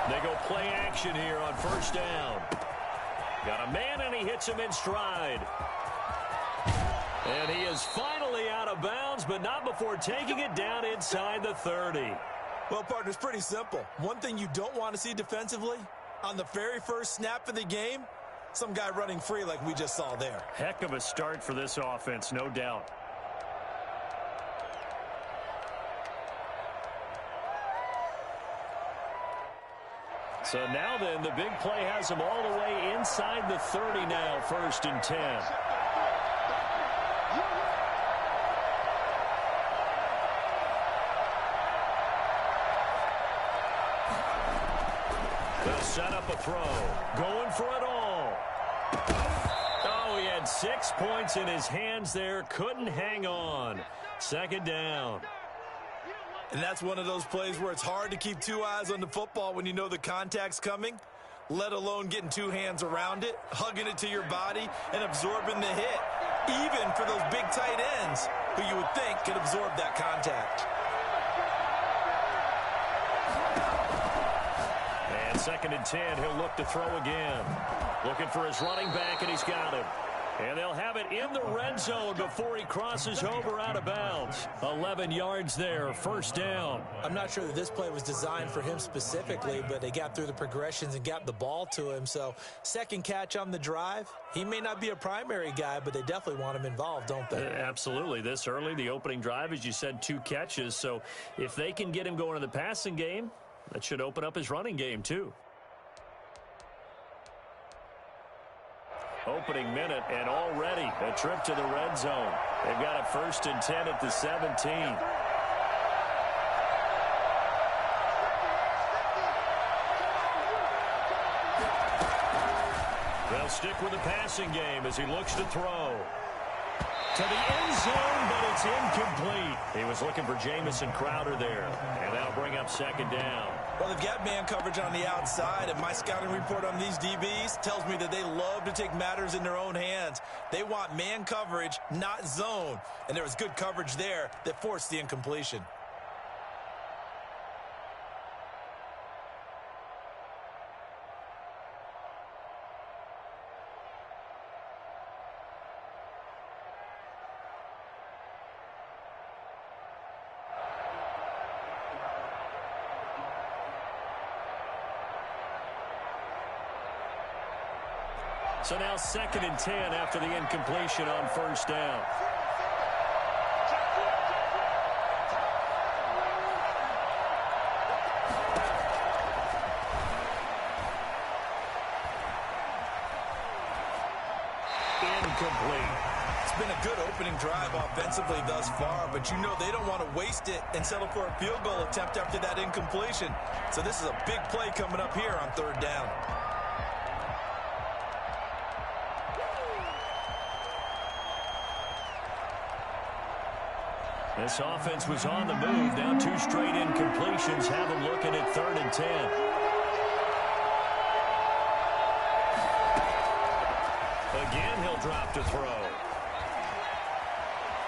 They go play action here on first down. Got a man, and he hits him in stride. And he is finally out of bounds, but not before taking it down inside the 30. Well, partner, it's pretty simple. One thing you don't want to see defensively, on the very first snap of the game, some guy running free like we just saw there. Heck of a start for this offense, no doubt. So now then, the big play has him all the way inside the 30 now, 1st and 10. They'll set up a throw. Going for it all. Oh, he had 6 points in his hands there. Couldn't hang on. 2nd down. And that's one of those plays where it's hard to keep 2 eyes on the football when you know the contact's coming, let alone getting 2 hands around it, hugging it to your body, and absorbing the hit, even for those big tight ends who you would think could absorb that contact. And 2nd and 10, he'll look to throw again. Looking for his running back, and he's got him. And they'll have it in the red zone before he crosses over out of bounds. 11 yards there, 1st down. I'm not sure that this play was designed for him specifically, but they got through the progressions and got the ball to him. So 2nd catch on the drive. He may not be a primary guy, but they definitely want him involved, don't they? Absolutely. This early, the opening drive, as you said, 2 catches. So if they can get him going in the passing game, that should open up his running game too. Opening minute, and already a trip to the red zone. They've got a 1st and 10 at the 17. They'll stick with the passing game as he looks to throw. To the end zone, but it's incomplete. He was looking for Jamison Crowder there, and that'll bring up 2nd down. Well, they've got man coverage on the outside, and my scouting report on these DBs tells me that they love to take matters in their own hands. They want man coverage, not zone, and there was good coverage there that forced the incompletion. So now 2nd and 10 after the incompletion on 1st down. Incomplete. It's been a good opening drive offensively thus far, but you know they don't want to waste it and settle for a field goal attempt after that incompletion. So this is a big play coming up here on 3rd down. This offense was on the move. Now 2 straight incompletions have them looking at 3rd and 10. Again, he'll drop to throw.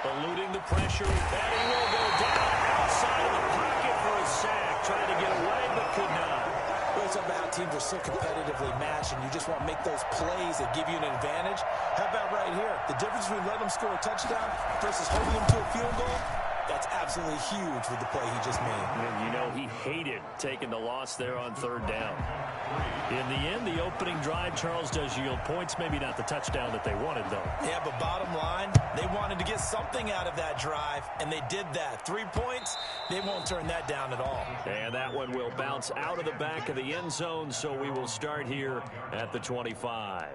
Eluding the pressure, and he will go down outside of the pocket for a sack. Trying to get away, but could not. Well, it's about how teams are so competitively matched, and you just want to make those plays that give you an advantage. How about right here? The difference between letting them score a touchdown versus holding them to a field goal, that's absolutely huge with the play he just made. And you know, he hated taking the loss there on 3rd down. In the end, the opening drive, Charles, does yield points. Maybe not the touchdown that they wanted, though. Yeah, but bottom line, they wanted to get something out of that drive, and they did that. 3 points, they won't turn that down at all. And that one will bounce out of the back of the end zone, so we will start here at the 25.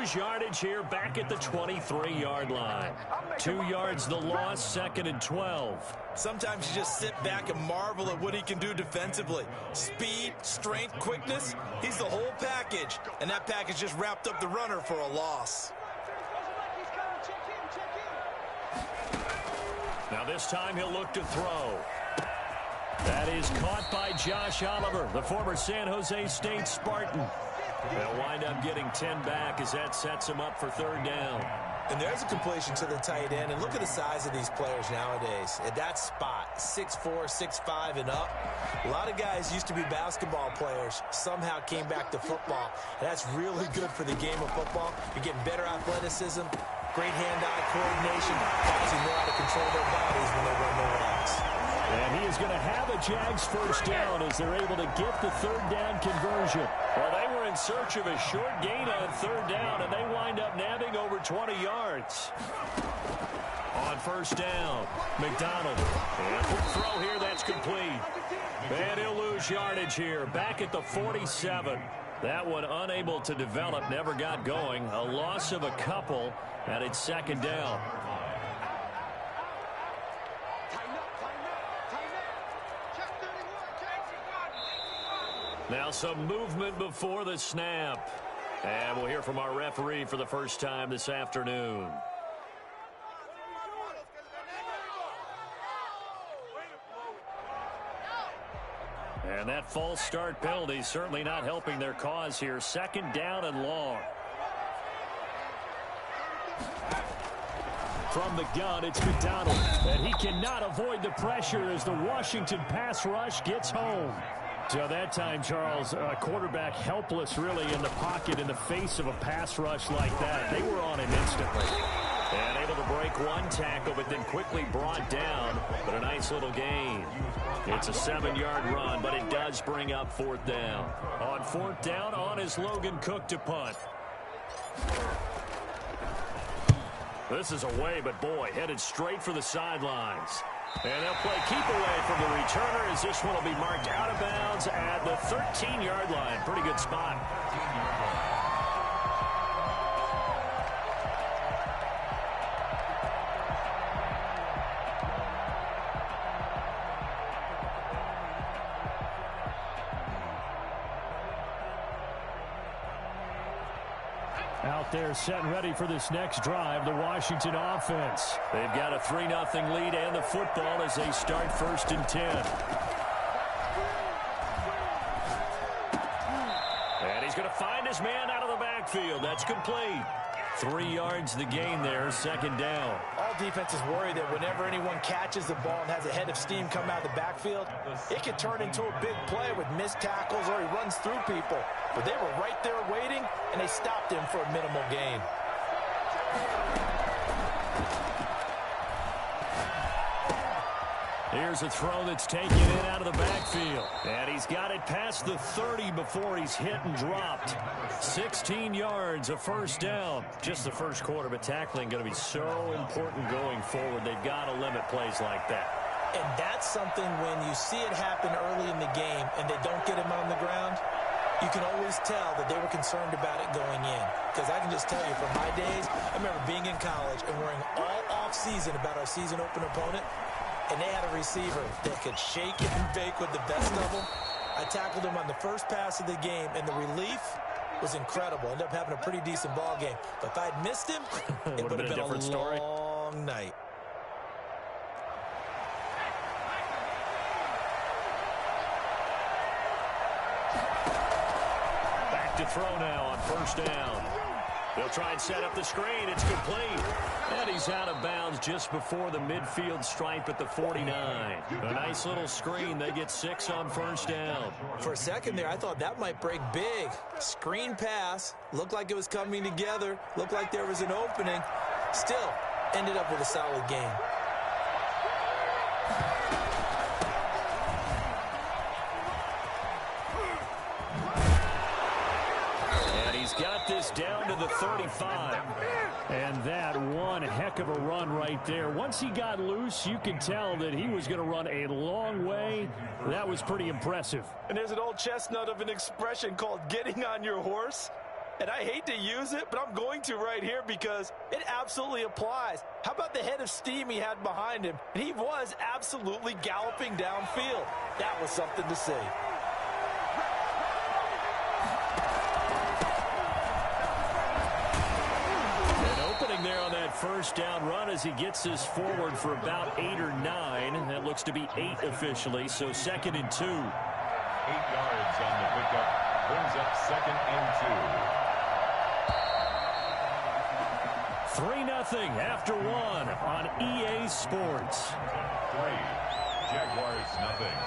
lose yardage here back at the 23-yard line. 2 yards the loss, 2nd and 12. Sometimes you just sit back and marvel at what he can do defensively. Speed, strength, quickness, he's the whole package. And that package just wrapped up the runner for a loss. Now this time he'll look to throw. That is caught by Josh Oliver, the former San Jose State Spartan. They'll wind up getting 10 back as that sets him up for 3rd down. And there's a completion to the tight end. And look at the size of these players nowadays. At that spot, 6'4", 6'5", and up. A lot of guys used to be basketball players, somehow came back to football. And that's really good for the game of football. You're getting better athleticism, great hand-eye coordination, guys who know how to control their bodies when they run their routes. And he is going to have a Jags 1st down as they're able to get the 3rd down conversion. Well, they were in search of a short gain on 3rd down, and they wind up nabbing over 20 yards. On 1st down, McDonald. And quick throw here, that's complete. And he'll lose yardage here, back at the 47. That one unable to develop, never got going. A loss of a couple, and it's 2nd down. Now some movement before the snap. And we'll hear from our referee for the first time this afternoon. And that false start penalty certainly not helping their cause here. 2nd down and long. From the gun, it's McDonald. And he cannot avoid the pressure as the Washington pass rush gets home. So that time, Charles, quarterback helpless really in the pocket in the face of a pass rush like that. They were on him instantly. And able to break one tackle, but then quickly brought down. But a nice little gain. It's a 7-yard run, but it does bring up 4th down. On 4th down, on is Logan Cook to punt. This is away, but boy, headed straight for the sidelines. And they'll play keep away from the returner as this one will be marked out of bounds at the 13-yard line. Pretty good spot. Out there set and ready for this next drive, the Washington offense. They've got a 3-0 lead and the football as they start 1st and 10. And he's going to find his man out of the backfield. That's complete. 3 yards the gain there, 2nd down. All defenses worry that whenever anyone catches the ball and has a head of steam come out of the backfield, it could turn into a big play with missed tackles or he runs through people. But they were right there waiting, and they stopped him for a minimal gain. Here's a throw that's taken in out of the backfield. And he's got it past the 30 before he's hit and dropped. 16 yards, a 1st down. Just the first quarter, but tackling going to be so important going forward. They've got to limit plays like that. And that's something when you see it happen early in the game and they don't get him on the ground, you can always tell that they were concerned about it going in. Because I can just tell you from my days, I remember being in college and worrying all off-season about our season opener opponent. And they had a receiver that could shake and bake with the best of them. I tackled him on the first pass of the game, and the relief was incredible. Ended up having a pretty decent ball game. But if I'd missed him, it would have been a long night. Back to throw now on 1st down. They'll try and set up the screen. It's complete. And he's out of bounds just before the midfield stripe at the 49. A nice little screen. They get 6 on 1st down. For a second there, I thought that might break big. Screen pass. Looked like it was coming together. Looked like there was an opening. Still, ended up with a solid game. Got this down to the 35. And that one heck of a run right there. Once he got loose, you could tell that he was going to run a long way. That was pretty impressive. And there's an old chestnut of an expression called getting on your horse. And I hate to use it, but I'm going to right here because it absolutely applies. How about the head of steam he had behind him? And he was absolutely galloping downfield. That was something to see. There on that first down run as he gets this forward for about 8 or 9. That looks to be 8 officially, so 2nd and 2. 8 yards on the pickup. Brings up 2nd and 2. 3-0 after 1 on EA Sports. 3. Jaguars nothing.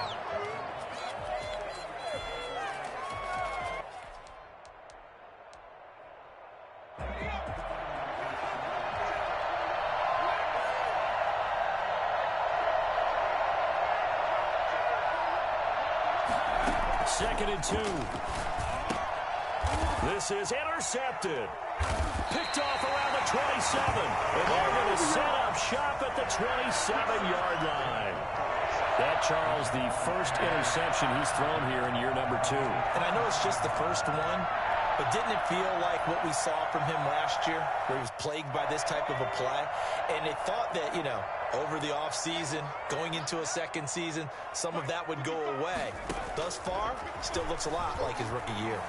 Second and 2. This is intercepted. Picked off around the 27. And they're going to set up shop at the 27-yard line. That, Charles, the first interception he's thrown here in year number 2. And I know it's just the first one, but didn't it feel like what we saw from him last year, where he was plagued by this type of a play? And they thought that, you know, over the offseason, going into a second season, some of that would go away. Thus far, still looks a lot like his rookie year.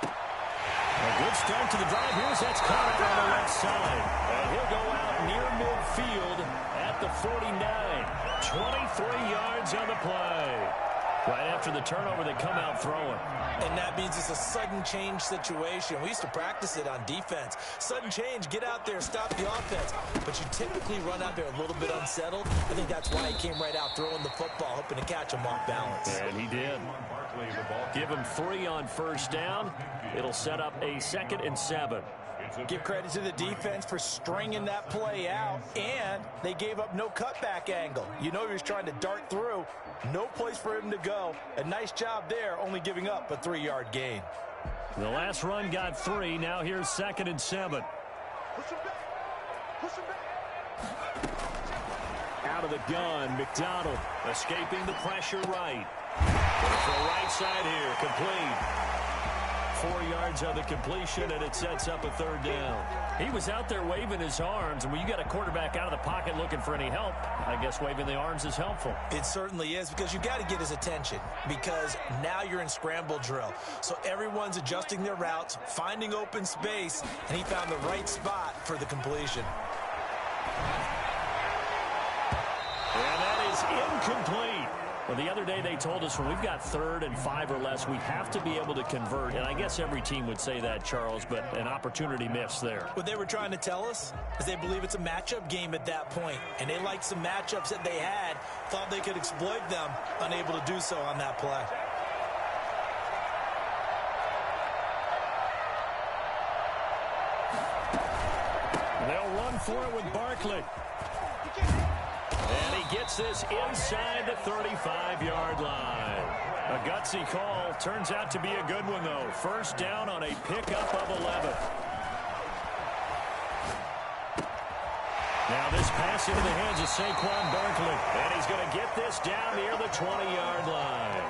A good start to the drive. Here's that's caught on the left side. And he'll go out near midfield at the 49. 23 yards on the play. Right after the turnover, they come out throwing. And that means it's a sudden change situation. We used to practice it on defense. Sudden change, get out there, stop the offense. But you typically run out there a little bit unsettled. I think that's why he came right out throwing the football, hoping to catch him off balance. And he did. Give him 3 on first down. It'll set up a 2nd and 7. Give credit to the defense for stringing that play out, and they gave up no cutback angle. You know he was trying to dart through. No place for him to go. A nice job there, only giving up a 3-yard gain. The last run got 3. Now here's 2nd and 7. Out of the gun, McDonald escaping the pressure right. Going for a right side here, complete. 4 yards on the completion, and it sets up a 3rd down. He was out there waving his arms, and when you got a quarterback out of the pocket looking for any help, I guess waving the arms is helpful. It certainly is, because you got to get his attention, because now you're in scramble drill. So everyone's adjusting their routes, finding open space, and he found the right spot for the completion. And that is incomplete. Well, the other day they told us when we've got 3rd and 5 or less, we have to be able to convert. And I guess every team would say that, Charles, but an opportunity missed there. What they were trying to tell us is they believe it's a matchup game at that point. And they liked some matchups that they had, thought they could exploit them, unable to do so on that play. They'll run for it with Barkley. And he gets this inside the 35-yard line. A gutsy call. Turns out to be a good one, though. First down on a pickup of 11. Now this pass into the hands of Saquon Barkley. And he's going to get this down near the 20-yard line.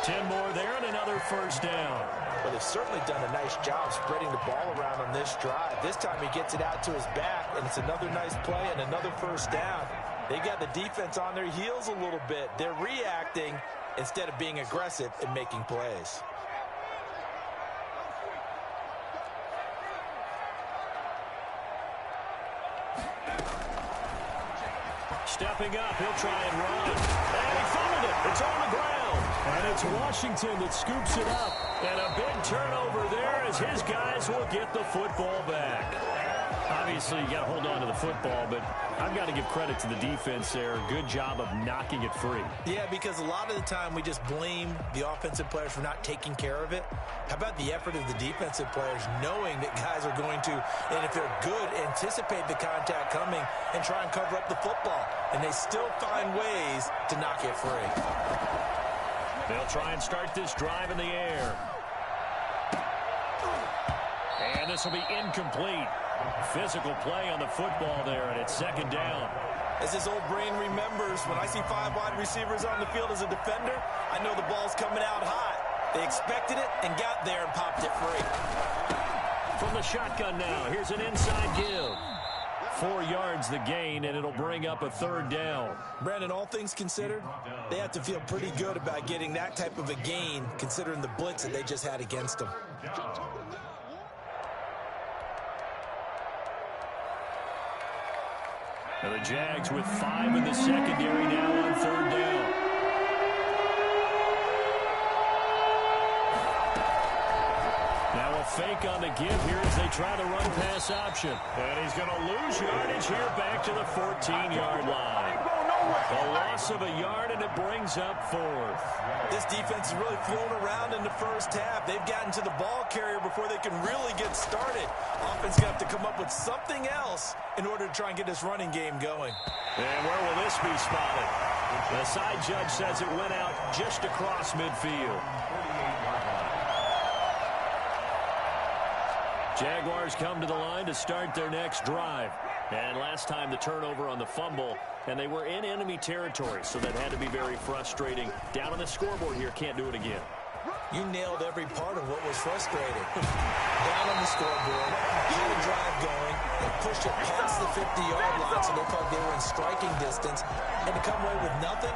10 more there and another first down. Well, they've certainly done a nice job spreading the ball around on this drive. This time he gets it out to his back, and it's another nice play and another first down. They got the defense on their heels a little bit. They're reacting instead of being aggressive and making plays. Stepping up, he'll try and run. And he fumbled it. It's on the ground. And it's Washington that scoops it up. And a big turnover there as his guys will get the football back. Obviously, you got to hold on to the football, but I've got to give credit to the defense there. Good job of knocking it free. Yeah, because a lot of the time we just blame the offensive players for not taking care of it. How about the effort of the defensive players knowing that guys are going to, and if they're good, anticipate the contact coming and try and cover up the football. And they still find ways to knock it free. They'll try and start this drive in the air. And this will be incomplete. Physical play on the football there, and it's second down. As his old brain remembers, when I see 5 wide receivers on the field as a defender, I know the ball's coming out hot. They expected it and got there and popped it free. From the shotgun now, here's an inside give. 4 yards the gain, and it'll bring up a third down. Brandon, all things considered, they have to feel pretty good about getting that type of a gain, considering the blitz that they just had against them. And the Jags with 5 in the secondary now on third down. Now a fake on the give here as they try the run pass option. And he's going to lose yardage here back to the 14-yard line. A loss of a yard, and it brings up 4th. This defense has really flown around in the first half. They've gotten to the ball carrier before they can really get started. Offense got to come up with something else in order to try and get this running game going. And where will this be spotted? The side judge says it went out just across midfield. Jaguars come to the line to start their next drive. And last time the turnover on the fumble, and they were in enemy territory, so that had to be very frustrating. Down on the scoreboard here, can't do it again. You nailed every part of what was frustrating. Down on the scoreboard, had a drive going, and pushed it past the 50-yard line, so they thought they were in striking distance, and to come away with nothing,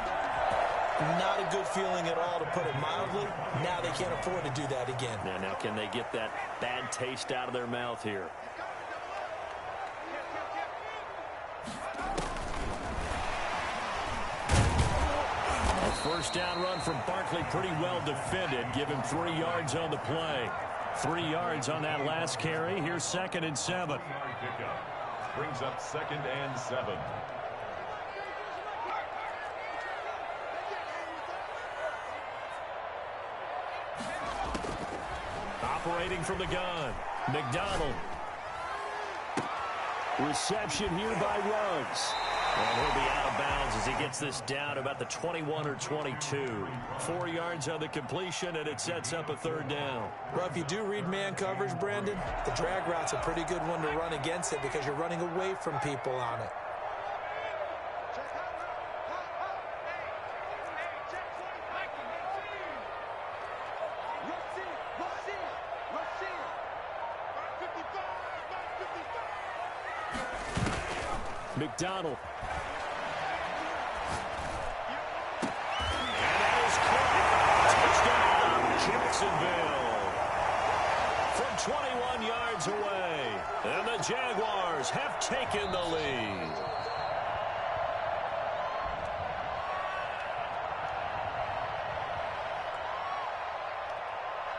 not a good feeling at all, to put it mildly. Now they can't afford to do that again. Now can they get that bad taste out of their mouth here? A first down run from Barkley, pretty well defended. Give him 3 yards on the play. 3 yards on that last carry. Here's 2nd and 7. Brings up 2nd and 7. Operating from the gun, McDonald. Reception here by Ruggs. And he'll be out of bounds as he gets this down about the 21 or 22. 4 yards on the completion, and it sets up a third down. Well, if you do read man coverage, Brandon, the drag route's a pretty good one to run against it because you're running away from people on it. McDonald. And that is caught. Touchdown, Jacksonville. From 21 yards away. And the Jaguars have taken the lead.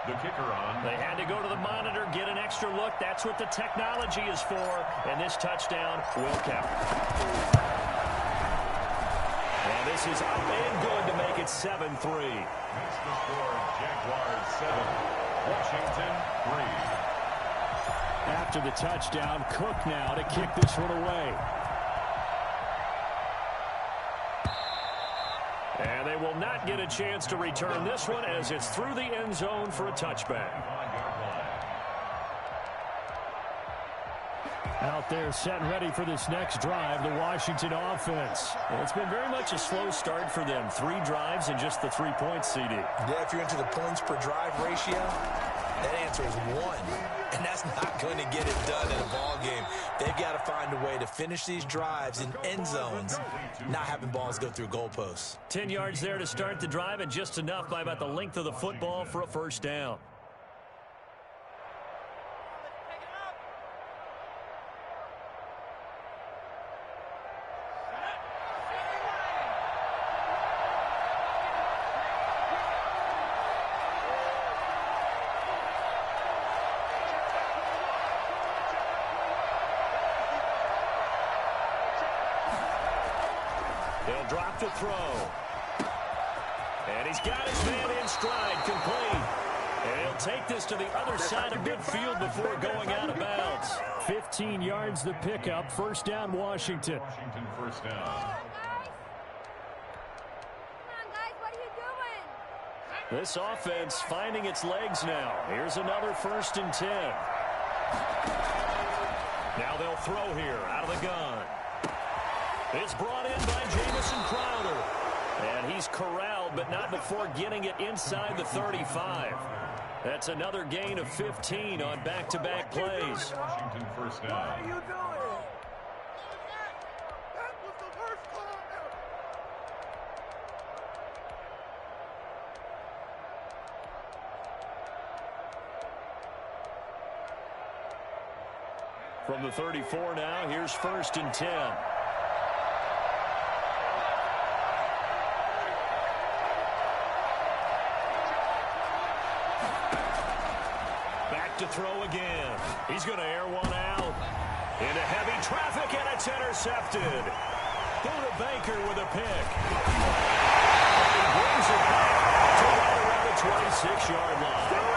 The kicker on. They had to go to the monitor, get an extra look. That's what the technology is for. And this touchdown will count. And this is up and good to make it 7-3. That's the score. Jaguars 7. Washington 3. After the touchdown, Cook now to kick this one away. And they will not get a chance to return this one as it's through the end zone for a touchback. Out there set and ready for this next drive, the Washington offense. Well, it's been very much a slow start for them. 3 drives and just the 3 points, CD. Yeah, if you're into the points per drive ratio, that answer is 1. And that's not going to get it done in a ball game. They've got to find a way to finish these drives in end zones, not having balls go through goalposts. 10 yards there to start the drive, and just enough by about the length of the football for a first down. They'll drop to throw. And he's got his man in stride, complete. And he'll take this to the other side of midfield before going out of bounds. 15 yards the pickup. First down, Washington. Washington first down. This offense finding its legs now. Here's another 1st and 10. Now they'll throw here out of the gun. It's brought in by Jamison Crowder. And he's corralled, but not before getting it inside the 35. That's another gain of 15 on back-to-back plays. Washington first down. From the 34 now, here's 1st and 10. Back to throw again. He's going to air one out. Into heavy traffic, and it's intercepted. Buda Baker with a pick. And he brings it back to right around the 26-yard line.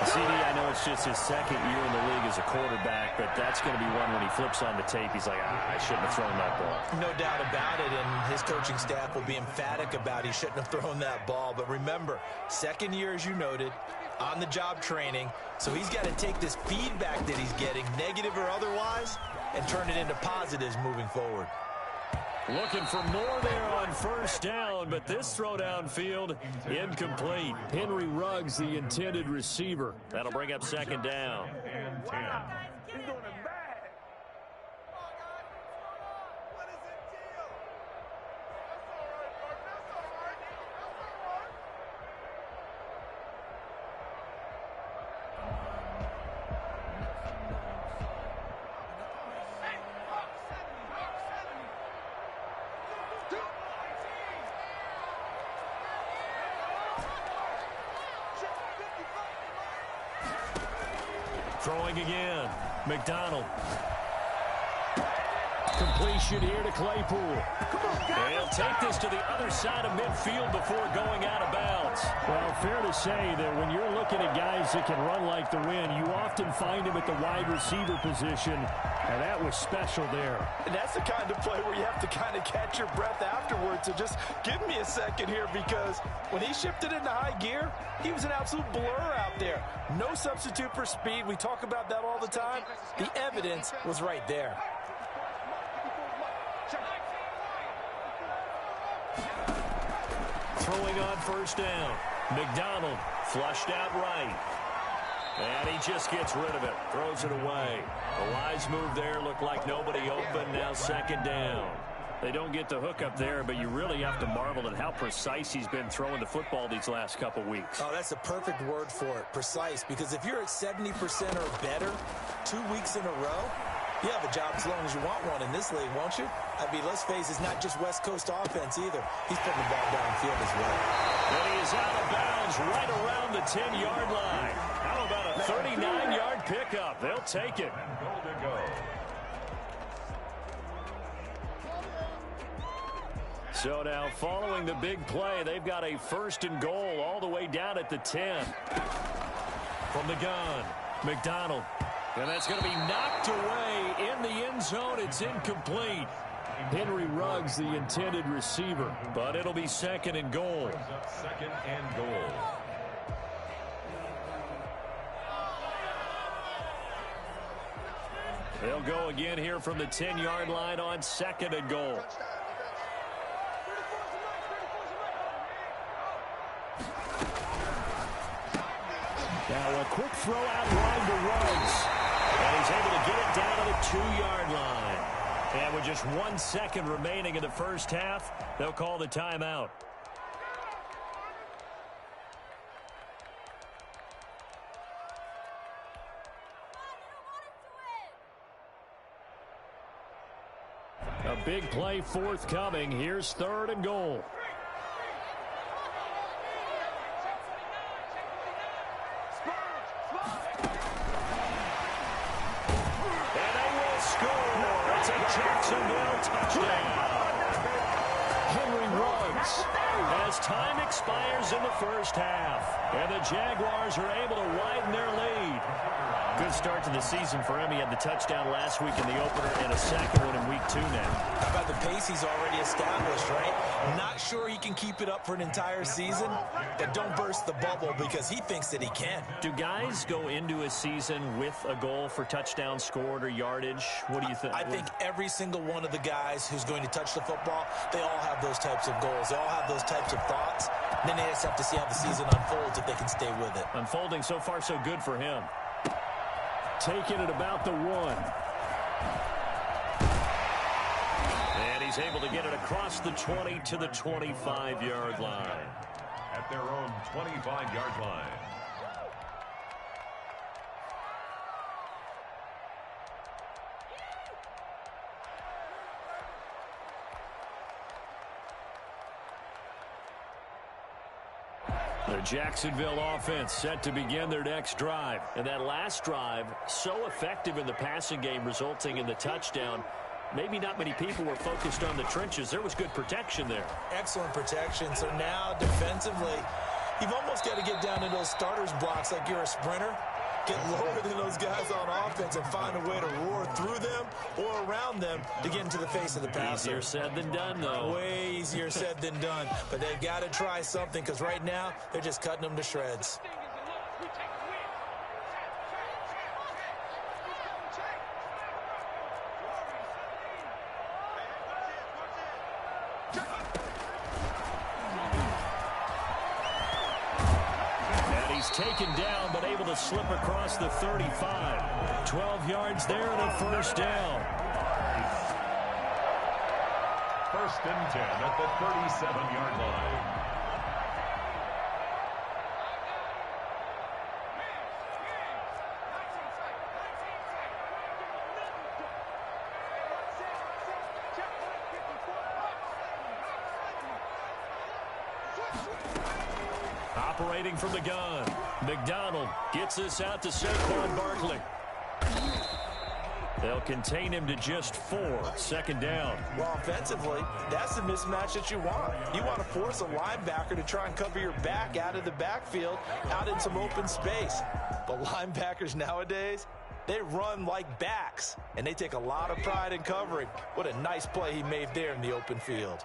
CD, I know it's just his second year in the league as a quarterback, but that's going to be one when he flips on the tape. He's like, I shouldn't have thrown that ball. No doubt about it, and his coaching staff will be emphatic about he shouldn't have thrown that ball. But remember, second year, as you noted, on-the-job training, so he's got to take this feedback that he's getting, negative or otherwise, and turn it into positives moving forward. Looking for more there on 1st down, but this throw downfield incomplete. Henry Ruggs, the intended receiver. That'll bring up 2nd down. And 10. Throwing again. McDonald. Completion here to Claypool. And he'll take this to the other side of midfield before going out of bounds. Well, fair to say that when you're looking at guys that can run like the wind, you often find him at the wide receiver position, and that was special there. And that's the kind of play where you have to kind of catch your breath afterwards. So just give me a second here, because when he shifted into high gear, he was an absolute blur out there. No substitute for speed. We talk about that all the time. The evidence was right there. Throwing on 1st down. McDonald flushed out right. And he just gets rid of it. Throws it away. The wise move there. Looked like nobody open. Now 2nd down. They don't get the hook up there, but you really have to marvel at how precise he's been throwing the football these last couple weeks. Oh, that's the perfect word for it, precise, because if you're at 70% or better 2 weeks in a row, you have a job as long as you want one in this league, won't you? I mean, let's face it, it's not just West Coast offense either. He's putting the ball downfield as well. And he is out of bounds right around the 10-yard line. How about a 39-yard pickup? They'll take it. Goal to go. So now, following the big play, they've got a 1st and goal all the way down at the 10. From the gun, McDonald. And that's going to be knocked away in the end zone. It's incomplete. Henry Ruggs, the intended receiver. But it'll be 2nd and goal. 2nd and goal. They'll go again here from the 10-yard line on 2nd and goal. Now a quick throw out line to Ruggs. And he's able to get it down to the 2-yard line. And with just 1 second remaining in the first half, they'll call the timeout. A big play forthcoming. Here's 3rd and goal. Jacksonville touchdown. Henry Ruggs as time expires in the first half. And the Jaguars are able to widen their lead. Good start to the season for him. He had the touchdown last week in the opener and a second one in week 2 now. How about the pace he's already established, right? Not sure he can keep it up for an entire season, but don't burst the bubble because he thinks that he can. Do guys go into a season with a goal for touchdown scored or yardage? What do you think? I think every single one of the guys who's going to touch the football, they all have those types of goals. They all have those types of thoughts. Then they just have to see how the season unfolds if they can stay with it. Unfolding so far so good for him. Taking it about the 1. And he's able to get it across the 20 to the 25-yard line. At their own 25-yard line. The Jacksonville offense set to begin their next drive. And that last drive, so effective in the passing game, resulting in the touchdown. Maybe not many people were focused on the trenches. There was good protection there. Excellent protection. So now, defensively, you've almost got to get down to those starters blocks like you're a sprinter. Get lower than those guys on offense and find a way to roar through them or around them to get into the face of the passer. Easier said than done, though. Way easier said than done. But they've got to try something because right now they're just cutting them to shreds. Taken down, but able to slip across the 35. 12 yards there and a first down. First and 10 at the 37-yard line. Operating from the gun. McDonald gets this out to Saquon Barkley. They'll contain him to just 4. Second down. Well, offensively, that's the mismatch that you want. You want to force a linebacker to try and cover your back out of the backfield, out in some open space. But linebackers nowadays, they run like backs, and they take a lot of pride in covering. What a nice play he made there in the open field.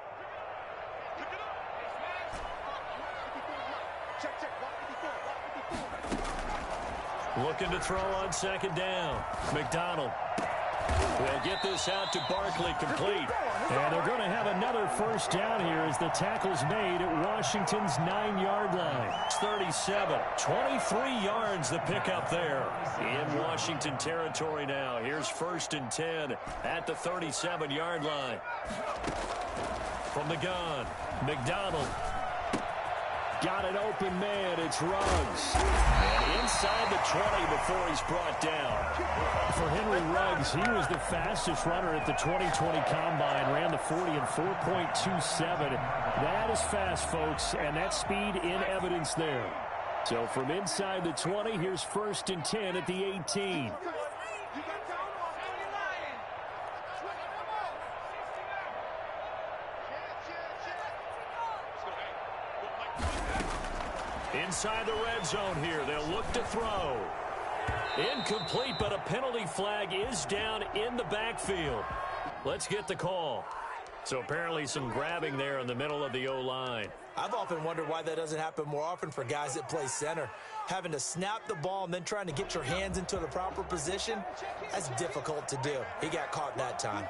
Looking to throw on second down. McDonald will get this out to Barkley, complete. And they're going to have another first down here as the tackle's made at Washington's 9-yard line. It's 37. 23 yards the pickup there in Washington territory now. Here's first and 10 at the 37-yard line. From the gun, McDonald. Got an open man. It's Ruggs. And inside the 20 before he's brought down. For Henry Ruggs, he was the fastest runner at the 2020 Combine. Ran the 40 in 4.27. That is fast, folks, and that speed in evidence there. So from inside the 20, here's first and 10 at the 18. Inside the red zone here, they'll look to throw. Incomplete, but a penalty flag is down in the backfield. Let's get the call. So apparently some grabbing there in the middle of the O-line. I've often wondered why that doesn't happen more often for guys that play center. Having to snap the ball and then trying to get your hands into the proper position, that's difficult to do. He got caught that time.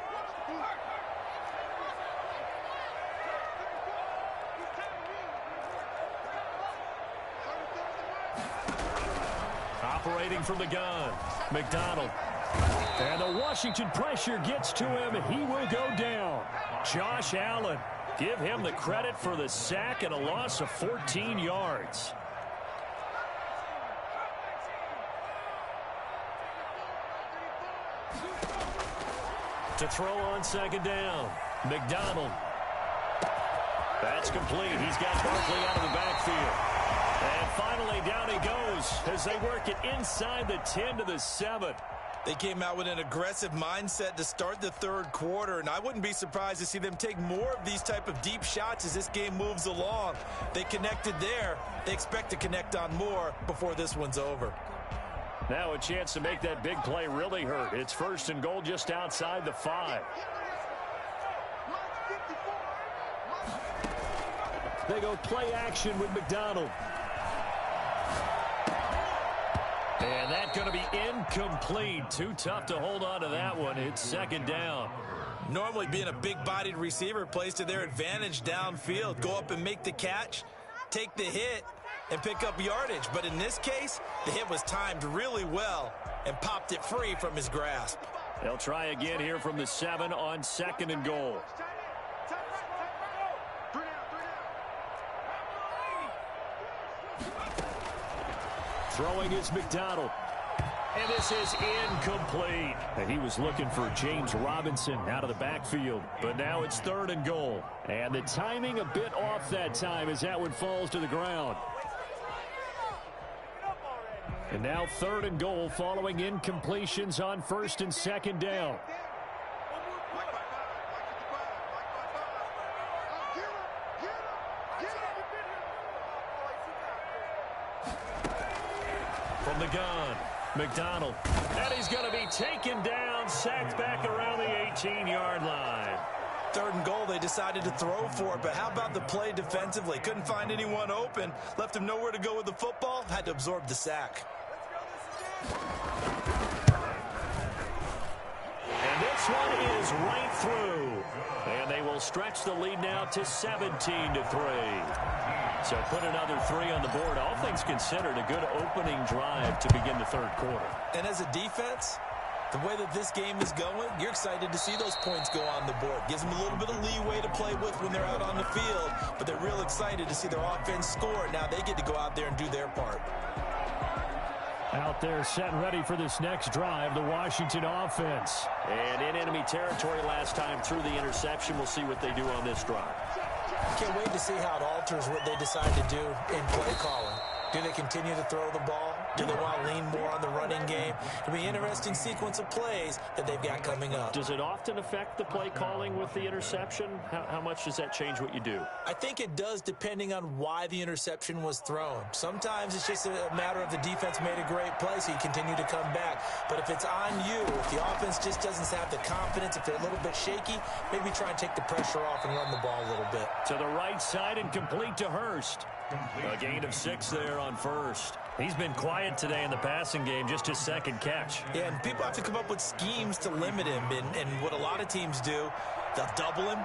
Operating from the gun, McDonald. And the Washington pressure gets to him. He will go down. Josh Allen, give him the credit for the sack and a loss of 14 yards. To throw on second down, McDonald. That's complete. He's got Barkley out of the backfield. And finally, down he goes as they work it inside the 10 to the 7. They came out with an aggressive mindset to start the third quarter, and I wouldn't be surprised to see them take more of these type of deep shots as this game moves along. They connected there. They expect to connect on more before this one's over. Now a chance to make that big play really hurt. It's 1st and goal just outside the 5. They go play action with McDonald. And that's going to be incomplete. Too tough to hold on to that one. It's 2nd down. Normally being a big-bodied receiver plays to their advantage downfield. Go up and make the catch, take the hit, and pick up yardage. But in this case, the hit was timed really well and popped it free from his grasp. They'll try again here from the 7 on 2nd and goal. Throwing is McDonald. And this is incomplete. And he was looking for James Robinson out of the backfield. But now it's 3rd and goal. And the timing a bit off that time as that one falls to the ground. And now 3rd and goal following incompletions on 1st and 2nd down. From the gun, McDonald. And he's going to be taken down, sacked back around the 18-yard line. 3rd and goal, they decided to throw for it, but how about the play defensively? Couldn't find anyone open, left him nowhere to go with the football, had to absorb the sack. And this one is right through. And they will stretch the lead now to 17-3. So put another 3 on the board. All things considered, a good opening drive to begin the 3rd quarter. And as a defense, the way that this game is going, you're excited to see those points go on the board. Gives them a little bit of leeway to play with when they're out on the field, but they're real excited to see their offense score. Now they get to go out there and do their part. Out there set and ready for this next drive, the Washington offense. And in enemy territory last time through the interception. We'll see what they do on this drive. Can't wait to see how it alters what they decide to do in play calling. Do they continue to throw the ball? Do they want to lean more on the running game? It'll be an interesting sequence of plays that they've got coming up. Does it often affect the play calling with the interception? How much does that change what you do? I think it does depending on why the interception was thrown. Sometimes it's just a matter of the defense made a great play, so you continue to come back. But if it's on you, if the offense just doesn't have the confidence, if they're a little bit shaky, maybe try and take the pressure off and run the ball a little bit. To the right side and complete to Hurst. A gain of 6 there on 1st. He's been quiet today in the passing game, just his 2nd catch. Yeah, and people have to come up with schemes to limit him. And what a lot of teams do, they'll double him,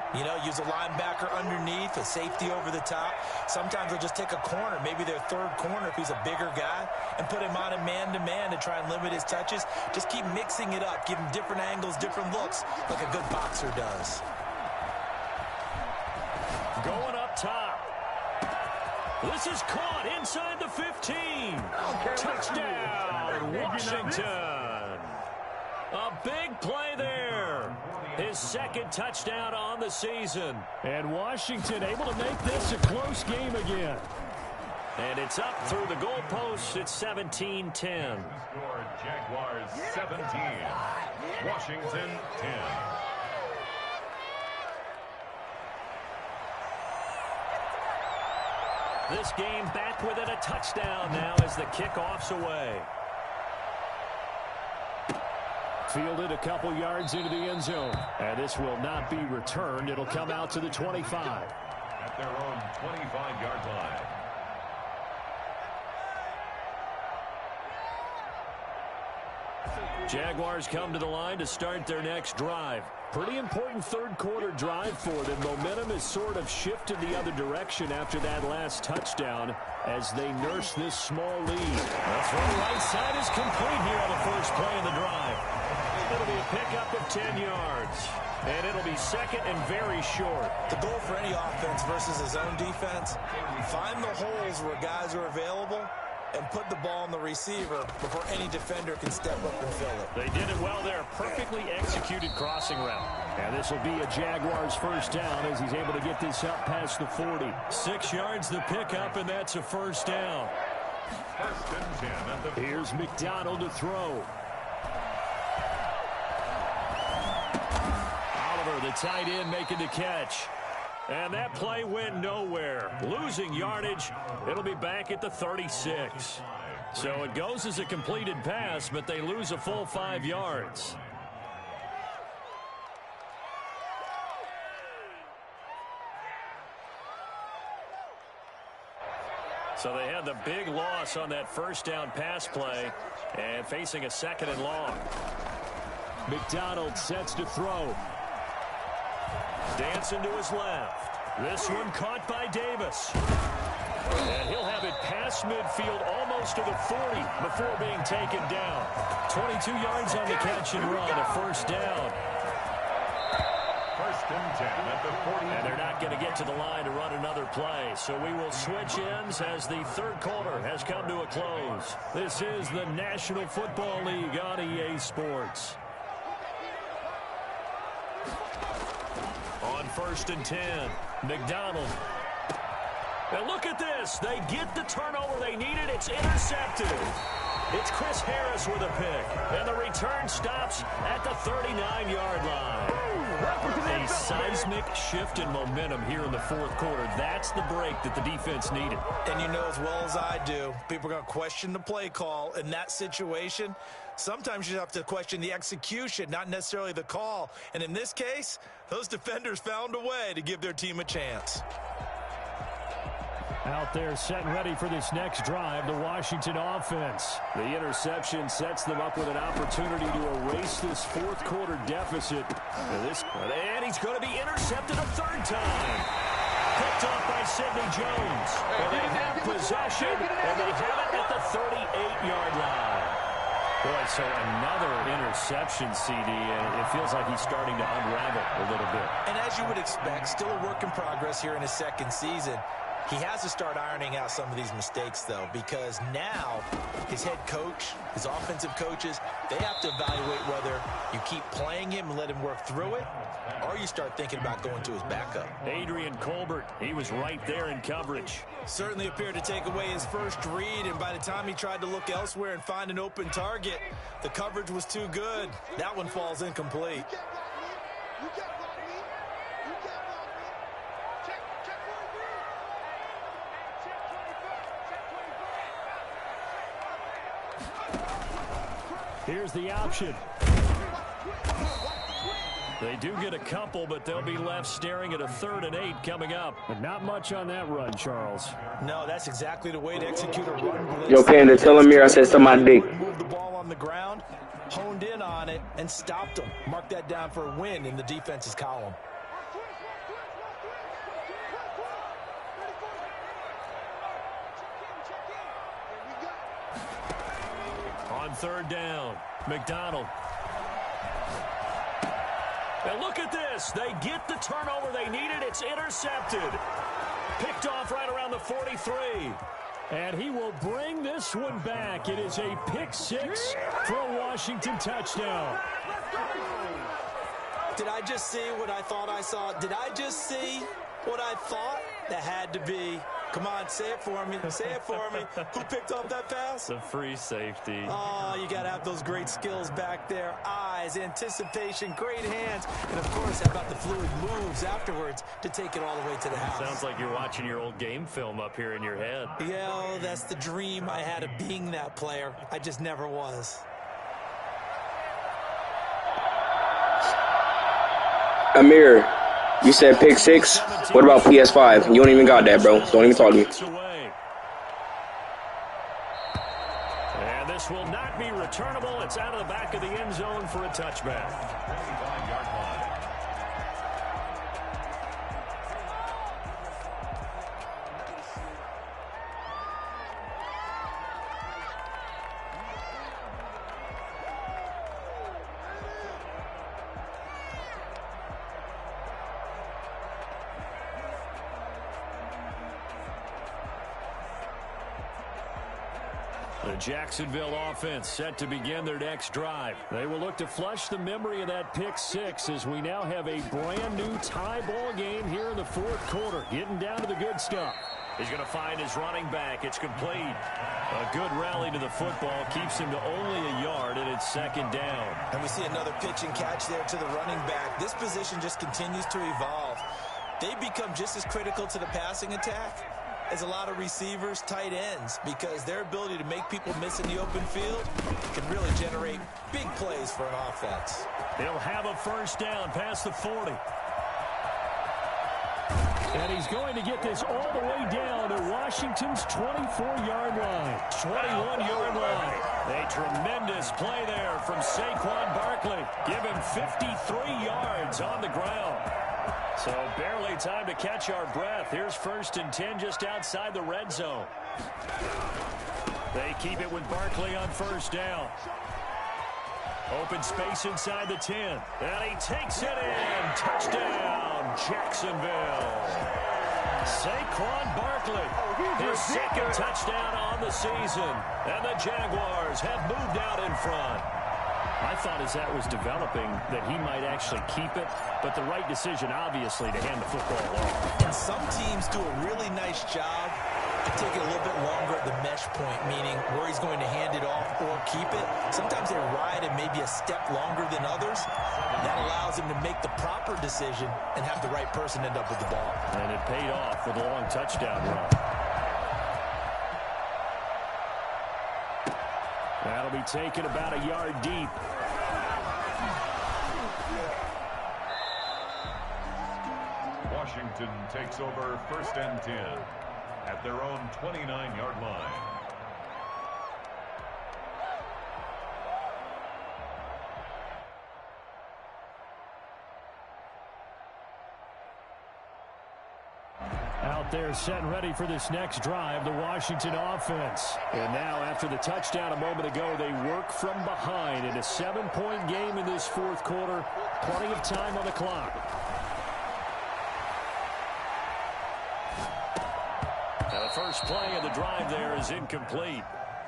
use a linebacker underneath, a safety over the top. Sometimes they'll just take a corner, maybe their 3rd corner if he's a bigger guy, and put him on a man-to-man to try and limit his touches. Just keep mixing it up, give him different angles, different looks, like a good boxer does. Going up top. This is caught inside the 15. Touchdown, Washington. A big play there. His 2nd touchdown on the season. And Washington able to make this a close game again. And it's up through the goalposts. It's 17-10. Score Jaguars 17. Washington 10. This game back within a touchdown now as the kickoff's away. Fielded a couple yards into the end zone. And this will not be returned. It'll come out to the 25. At their own 25-yard line. Jaguars come to the line to start their next drive. Pretty important 3rd quarter drive for them. Momentum has sort of shifted the other direction after that last touchdown as they nurse this small lead. The throw right side is complete here on the first play of the drive. It'll be a pickup of 10 yards. And it'll be 2nd and very short. The goal for any offense versus his own defense, find the holes where guys are available and put the ball on the receiver before any defender can step up and fill it. They did it well there. Perfectly executed crossing route. And this will be a Jaguars 1st down as he's able to get this up past the 40. 6 yards the pickup, and that's a 1st down. First and 10 at the Here's McDonald to throw. Oliver, the tight end, making the catch. And that play went nowhere. Losing yardage. It'll be back at the 36. So it goes as a completed pass, but they lose a full 5 yards. So they had the big loss on that first down pass play and facing a 2nd and long. McDonald sets to throw. Dancing to his left. This one caught by Davis. And he'll have it past midfield almost to the 40 before being taken down. 22 yards on the catch and run, a first down. 1st and 10 at the 40. And they're not going to get to the line to run another play. So we will switch ends as the 3rd quarter has come to a close. This is the National Football League on EA Sports. On 1st and 10, McDonald. And look at this. They get the turnover they needed. It's intercepted. It's Chris Harris with a pick. And the return stops at the 39-yard line. A seismic shift in momentum here in the 4th quarter. That's the break that the defense needed. And you know as well as I do, people are going to question the play call in that situation. Sometimes you have to question the execution, not necessarily the call. And in this case, those defenders found a way to give their team a chance. Out there set and ready for this next drive, the Washington offense. The interception sets them up with an opportunity to erase this 4th quarter deficit. And he's going to be intercepted a 3rd time. Picked off by Sidney Jones. And they have possession, and they have it at the 38-yard line. Boy, so another interception, CD, and it feels like he's starting to unravel a little bit. And as you would expect, still a work in progress here in his 2nd season. He has to start ironing out some of these mistakes, though, because now his head coach, his offensive coaches, they have to evaluate whether you keep playing him and let him work through it, or you start thinking about going to his backup. Adrian Colbert, he was right there in coverage. Certainly appeared to take away his first read, and by the time he tried to look elsewhere and find an open target, the coverage was too good. That one falls incomplete. Here's the option. They do get a couple, but they'll be left staring at a 3rd and 8 coming up. But not much on that run, Charles. No, that's exactly the way to execute a run blitz. Yo, Panda, tell Amir I said something my dick. Moved the ball on the ground, honed in on it, and stopped him. Mark that down for a win in the defense's column. On 3rd down, McDonald. And look at this. They get the turnover they needed. It's intercepted. Picked off right around the 43. And he will bring this one back. It is a pick 6 for a Washington touchdown. Did I just see what I thought I saw? Did I just see what I thought? That had to be. Come on, say it for me. Say it for me. Who picked up that pass? The free safety. Oh, you got to have those great skills back there. Eyes, anticipation, great hands. And, of course, how about the fluid moves afterwards to take it all the way to the house? Sounds like you're watching your old game film up here in your head. Yeah, oh, that's the dream I had of being that player. I just never was. Amir, you said pick 6. What about PS5? You don't even got that, bro. Don't even talk to me. And this will not be returnable. It's out of the back of the end zone for a touchback. 25-yard line. The Jacksonville offense set to begin their next drive. They will look to flush the memory of that pick 6 as we now have a brand new tie ball game here in the 4th quarter. Getting down to the good stuff. He's going to find his running back. It's complete. A good rally to the football keeps him to only a yard, and it's second down. And we see another pitch and catch there to the running back. This position just continues to evolve. They become just as critical to the passing attack as a lot of receivers, tight ends, because their ability to make people miss in the open field can really generate big plays for an offense. He'll have a first down past the 40. And he's going to get this all the way down to Washington's 24-yard line. 21-yard line. A tremendous play there from Saquon Barkley. Give him 53 yards on the ground. So barely time to catch our breath. Here's first and 10 just outside the red zone. They keep it with Barkley on first down. Open space inside the 10. And he takes it in. Touchdown, Jacksonville. Saquon Barkley, his second touchdown on the season. And the Jaguars have moved out in front. I thought as that was developing that he might actually keep it, but the right decision, obviously, to hand the football off. And some teams do a really nice job of taking a little bit longer at the mesh point, meaning where he's going to hand it off or keep it. Sometimes they ride it maybe a step longer than others. That allows him to make the proper decision and have the right person end up with the ball. And it paid off with a long touchdown run. That'll be taken about a yard deep. Washington takes over first and 10 at their own 29-yard line. Out there set and ready for this next drive, the Washington offense. And now after the touchdown a moment ago, they work from behind in a 7-point game in this fourth quarter. Plenty of time on the clock. Now the first play of the drive there is incomplete.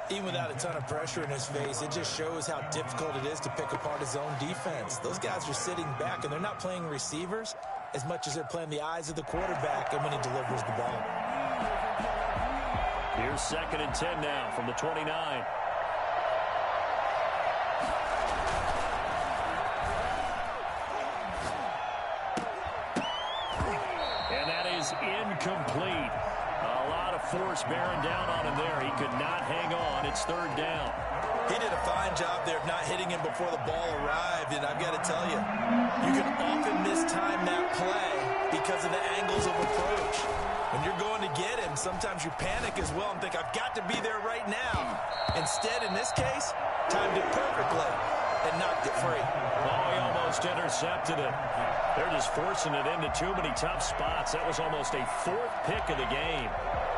Even without a ton of pressure in his face, it just shows how difficult it is to pick apart his own defense. Those guys are sitting back, and they're not playing receivers as much as they're playing the eyes of the quarterback and when he delivers the ball. Here's second and 10 now from the 29. And that is incomplete. A lot of force bearing down on him there. He could not hang on. It's third down. He did a fine job there of not hitting him before the ball arrived, and I've got to tell you, you can often mistime that play because of the angles of approach. When you're going to get him, sometimes you panic as well and think, I've got to be there right now. Instead, in this case, timed it perfectly and knocked it free. Oh, he almost intercepted it. They're just forcing it into too many tough spots. That was almost a fourth pick of the game.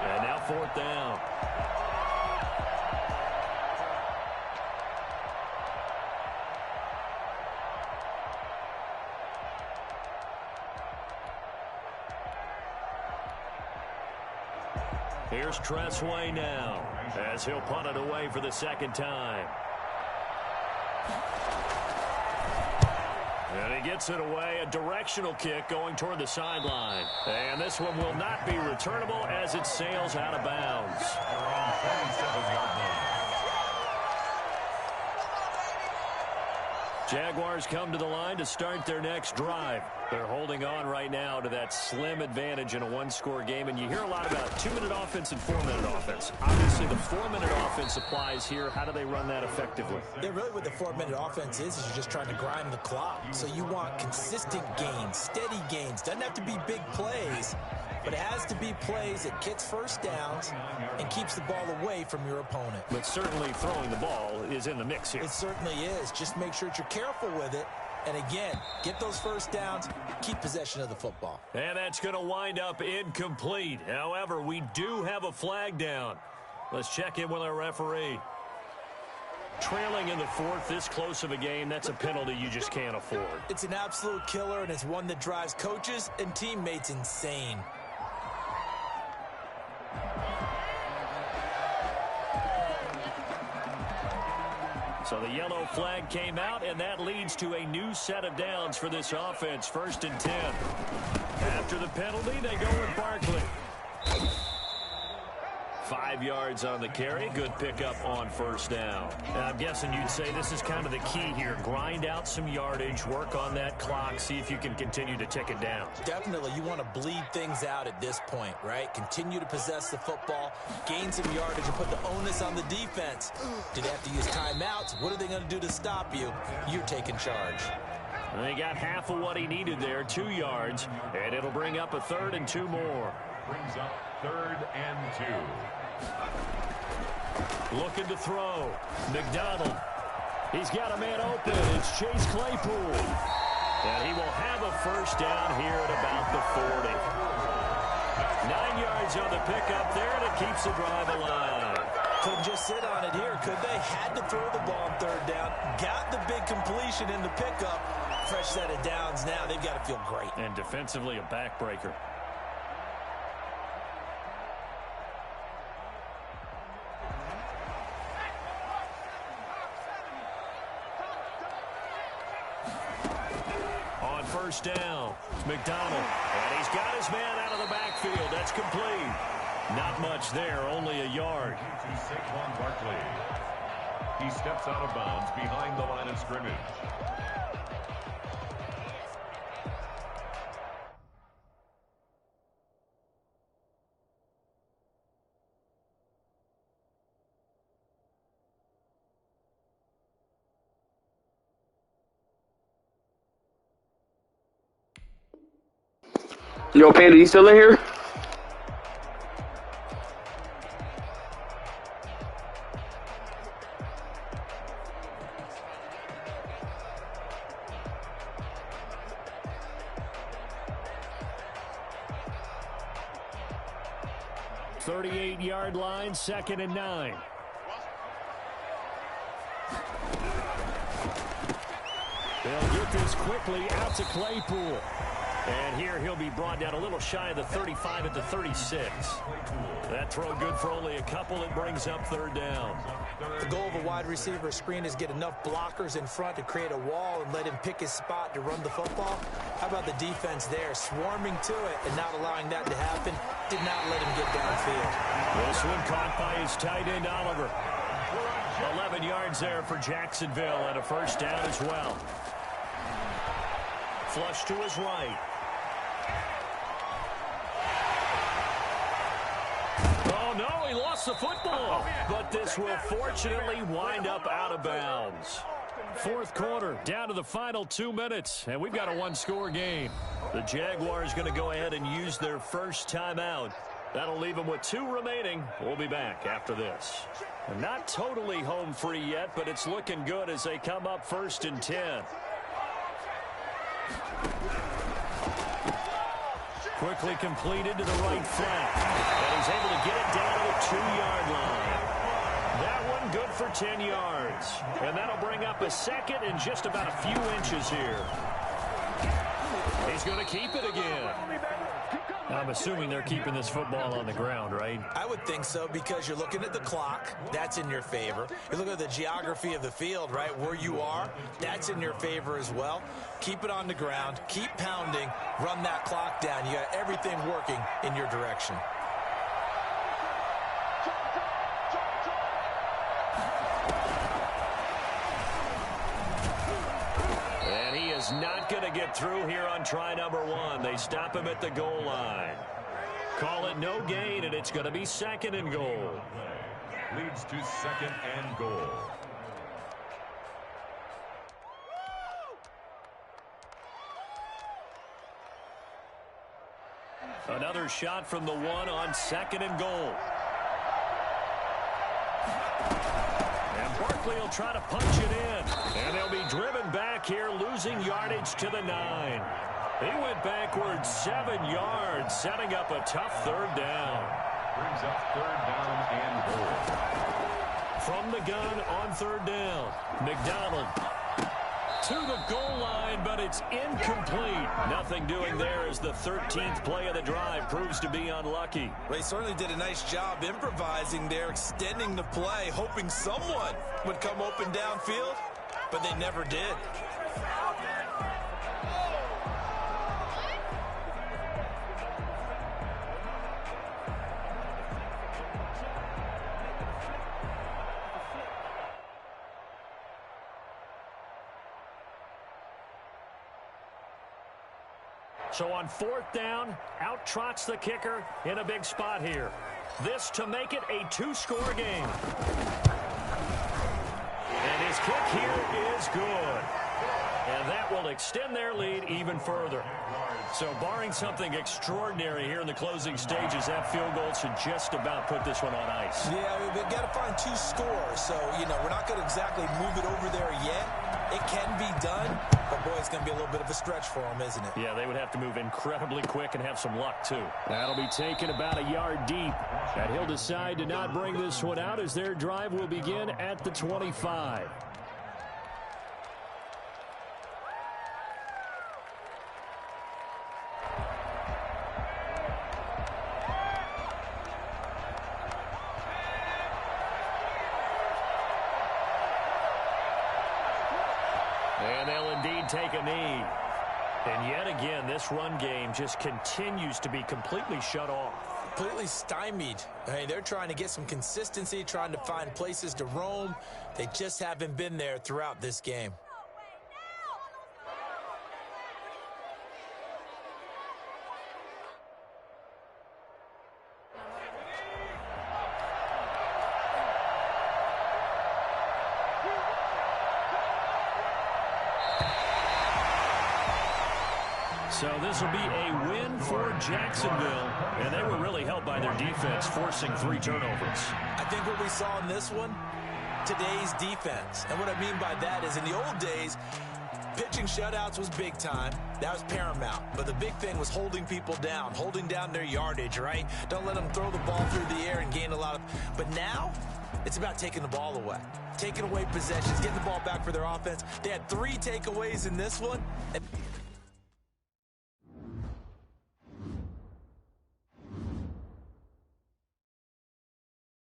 And now fourth down. Here's Tressway now as he'll punt it away for the second time. And he gets it away, a directional kick going toward the sideline. And this one will not be returnable as it sails out of bounds. Around 37-yard line. Jaguars come to the line to start their next drive. They're holding on right now to that slim advantage in a one-score game, and you hear a lot about 2-minute offense and 4-minute offense. Obviously, the 4-minute offense applies here. How do they run that effectively? Yeah, really what the 4-minute offense is you're just trying to grind the clock. So you want consistent gains, steady gains. Doesn't have to be big plays, but it has to be plays that gets first downs and keeps the ball away from your opponent. But certainly throwing the ball is in the mix here. It certainly is. Just make sure that you're careful with it. And again, get those first downs, keep possession of the football. And that's going to wind up incomplete. However, we do have a flag down. Let's check in with our referee. Trailing in the fourth, this close of a game, that's a penalty you just can't afford. It's an absolute killer, and it's one that drives coaches and teammates insane. So the yellow flag came out, and that leads to a new set of downs for this offense. First and 10. After the penalty, they go with Barkley. 5 yards on the carry. Good pickup on first down. I'm guessing you'd say this is kind of the key here. Grind out some yardage, work on that clock, see if you can continue to tick it down. Definitely, you want to bleed things out at this point, right? Continue to possess the football, gain some yardage, and put the onus on the defense. Do they have to use timeouts? What are they going to do to stop you? You're taking charge. They got half of what he needed there, 2 yards, and it'll bring up a 3rd and 2 more. Brings up 3rd and 2. Looking to throw. McDonald. He's got a man open. It's Chase Claypool. And he will have a first down here at about the 40. 9 yards on the pickup there, and it keeps the drive alive. Couldn't just sit on it here, could they? Had to throw the ball on 3rd down. Got the big completion in the pickup. Fresh set of downs now. They've got to feel great. And defensively, a backbreaker. On first down, McDonald. And he's got his man out of the backfield. That's complete. Not much there, only a yard. To Saquon Barkley. He steps out of bounds behind the line of scrimmage. Yo, Panda, you still in here? Yard line, 2nd and 9. They'll get this quickly out to Claypool. And here he'll be brought down a little shy of the 35 at the 36. That throw good for only a couple. It brings up 3rd down. The goal of a wide receiver screen is get enough blockers in front to create a wall and let him pick his spot to run the football. How about the defense there, swarming to it and not allowing that to happen? Did not let him get downfield. This one caught by his tight end, Oliver. 11 yards there for Jacksonville and a first down as well. Flush to his right. Oh, no, he lost the football. But this will fortunately wind up out of bounds. 4th quarter, down to the final 2 minutes, and we've got a 1-score game. The Jaguars going to go ahead and use their first timeout. That'll leave them with 2 remaining. We'll be back after this. Not totally home free yet, but it's looking good as they come up 1st and 10. Quickly completed to the right flat. And he's able to get it down to the 2-yard line. That one good for 10 yards. And that'll bring up a 2nd and just about a few inches here. He's going to keep it again. I'm assuming they're keeping this football on the ground, right? I would think so, because you're looking at the clock. That's in your favor. You're looking at the geography of the field, right? Where you are, that's in your favor as well. Keep it on the ground. Keep pounding. Run that clock down. You got everything working in your direction. And he is not going to get through here on try number 1. They stop him at the goal line. Call it no gain, and it's going to be 2nd and goal. Leads to 2nd and goal. Another shot from the 1 on 2nd and goal. And Barkley will try to punch it in. And they'll be driven back here, losing yardage to the 9. He went backwards 7 yards, setting up a tough 3rd down. Brings up 3rd down and goal. From the gun on 3rd down, McDonald to the goal line, but it's incomplete. Nothing doing there as the 13th play of the drive proves to be unlucky. They certainly did a nice job improvising there, extending the play, hoping someone would come open downfield, but they never did. So on 4th down, out trots the kicker in a big spot here. This to make it a 2-score game. And his kick here is good. And that will extend their lead even further. So barring something extraordinary here in the closing stages, that field goal should just about put this one on ice. Yeah, we've got to find 2 scores. So, we're not going to exactly move it over there yet. It can be done, but, boy, it's going to be a little bit of a stretch for them, isn't it? Yeah, they would have to move incredibly quick and have some luck, too. That'll be taken about a yard deep. And he'll decide to not bring this one out as their drive will begin at the 25. And they'll indeed take a knee. And yet again, this run game just continues to be completely shut off. Completely stymied. Hey, they're trying to get some consistency, trying to find places to roam. They just haven't been there throughout this game. So this will be a win for Jacksonville, and they were really helped by their defense, forcing 3 turnovers. I think what we saw in this one, today's defense. And what I mean by that is in the old days, pitching shutouts was big time. That was paramount. But the big thing was holding people down, holding down their yardage, right? Don't let them throw the ball through the air and gain a lot of... But now, it's about taking the ball away. Taking away possessions, getting the ball back for their offense. They had 3 takeaways in this one.